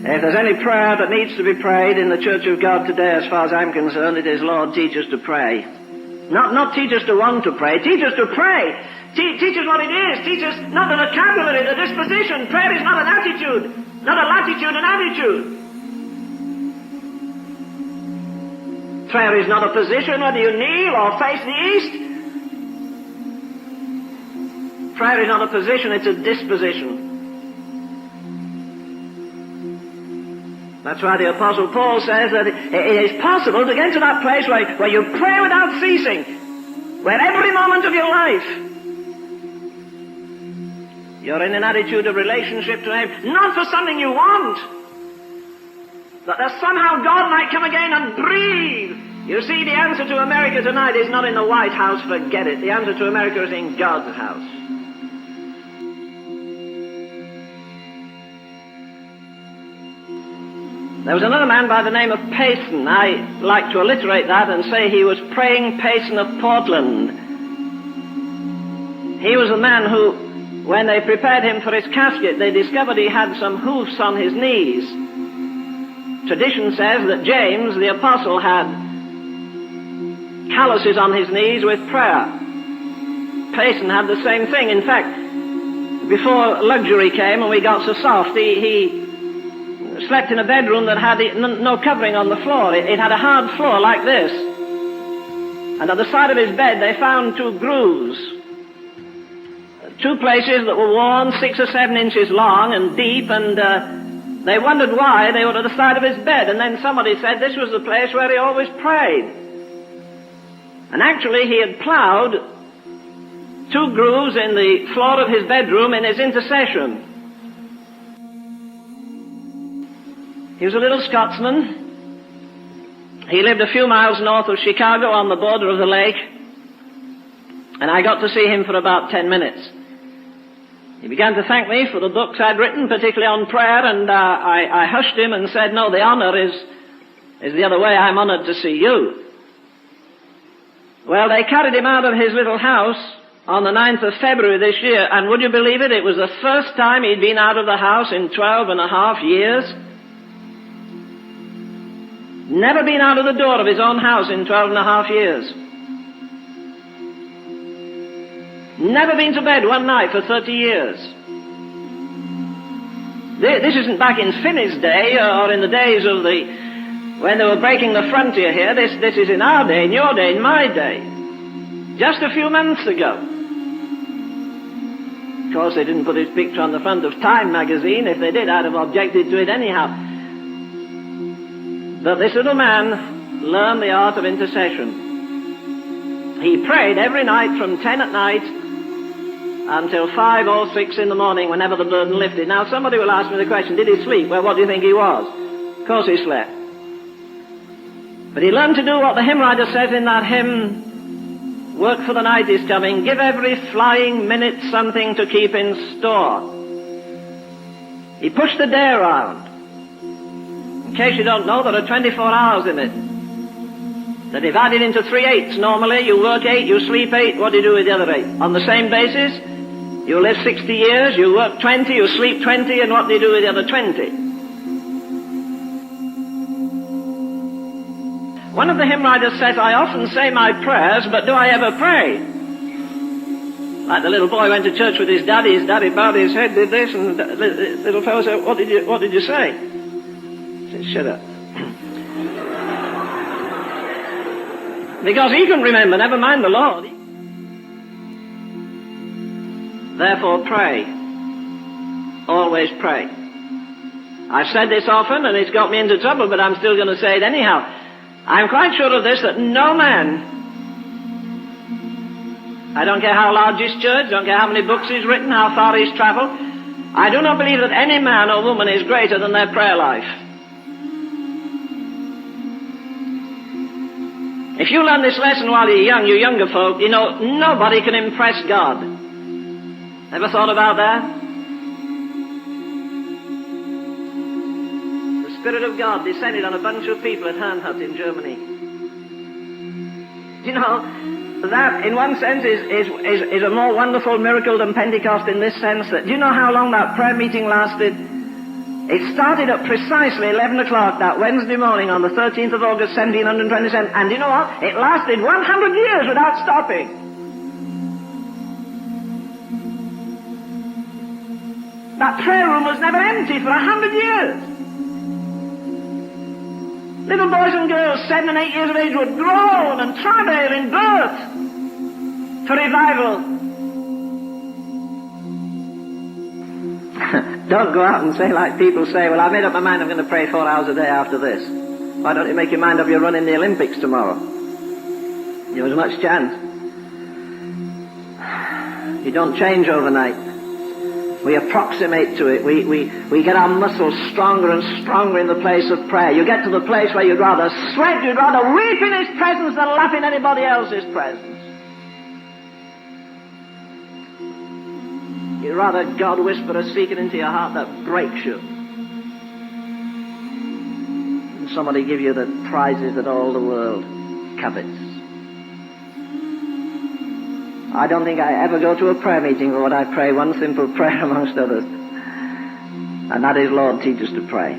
If there's any prayer that needs to be prayed in the Church of God today, as far as I'm concerned, it is, Lord, teach us to pray. Not teach us to want to pray, teach us to pray. Teach us what it is. Teach us not the vocabulary, the disposition. Prayer is not an attitude, not a latitude, an attitude. Prayer is not a position, whether you kneel or face the east. Prayer is not a position, it's a disposition. That's why the Apostle Paul says that it is possible to get to that place where you pray without ceasing, where every moment of your life you're in an attitude of relationship to Him, not for something you want, that somehow God might come again and breathe. You see, the answer to America tonight is not in the White House, forget it. The answer to America is in God's house. There was another man by the name of Payson. I like to alliterate that and say he was praying Payson of Portland. He was a man who, when they prepared him for his casket, they discovered he had some hoofs on his knees. Tradition says that James, the apostle, had calluses on his knees with prayer. Payson had the same thing. In fact, before luxury came and we got so soft, he slept in a bedroom that had no covering on the floor. It had a hard floor like this. And at the side of his bed they found two grooves. Two places that were worn 6 or 7 inches long and deep, and they wondered why they were at the side of his bed. And then somebody said this was the place where he always prayed. And actually he had ploughed 2 grooves in the floor of his bedroom in his intercession. He was a little Scotsman. He lived a few miles north of Chicago on the border of the lake, and I got to see him for about 10 minutes. He began to thank me for the books I'd written, particularly on prayer, and I hushed him and said, no, the honor is the other way. I'm honored to see you. Well, they carried him out of his little house on the 9th of February this year, and would you believe it, it was the first time he'd been out of the house in 12 and a half years. Never been out of the door of his own house in 12 and a half years. Never been to bed one night for 30 years. This isn't back in Finney's day or in the days of when they were breaking the frontier here. This is in our day, in your day, in my day. Just a few months ago. Of course, they didn't put his picture on the front of Time magazine. If they did, I'd have objected to it anyhow. But this little man learned the art of intercession. He prayed every night from 10 at night until 5 or 6 in the morning, whenever the burden lifted. Now, somebody will ask me the question, did he sleep? Well, what do you think he was? Of course he slept. But he learned to do what the hymn writer says in that hymn, work for the night is coming, give every flying minute something to keep in store. He pushed the day around. In case you don't know, there are 24 hours in it. They're divided into 3/8 normally. You work 8, you sleep 8. What do you do with the other 8? On the same basis, you live 60 years, you work 20, you sleep 20, and what do you do with the other 20? One of the hymn writers says, I often say my prayers, but do I ever pray? Like the little boy went to church with his daddy bowed his head, did this, and the little fellow said, what did you say? He said, shut up. Because he couldn't remember, never mind the Lord. Therefore pray. Always pray. I've said this often and it's got me into trouble, but I'm still going to say it anyhow. I'm quite sure of this, that no man, I don't care how large his church, don't care how many books he's written, how far he's traveled, I do not believe that any man or woman is greater than their prayer life. If you learn this lesson while you're young, you younger folk, you know, nobody can impress God. Ever thought about that? The Spirit of God descended on a bunch of people at Herrnhut in Germany. You know, that in one sense is a more wonderful miracle than Pentecost in this sense that, do you know how long that prayer meeting lasted? It started at precisely 11 o'clock that Wednesday morning on the 13th of August, 1727. And you know what? It lasted 100 years without stopping. That prayer room was never empty for 100 years. Little boys and girls, 7 and 8 years of age, would groan and travail in birth for revival. Don't go out and say like people say, well, I've made up my mind I'm going to pray 4 hours a day after this. Why don't you make your mind up you're running the Olympics tomorrow? You have as much chance. You don't change overnight. We approximate to it. We get our muscles stronger and stronger in the place of prayer. You get to the place where you'd rather sweat, you'd rather weep in His presence than laugh in anybody else's presence. You'd rather God whisper a secret into your heart that breaks you than somebody give you the prizes that all the world covets. I don't think I ever go to a prayer meeting for what I pray, one simple prayer amongst others. And that is, Lord, teach us to pray.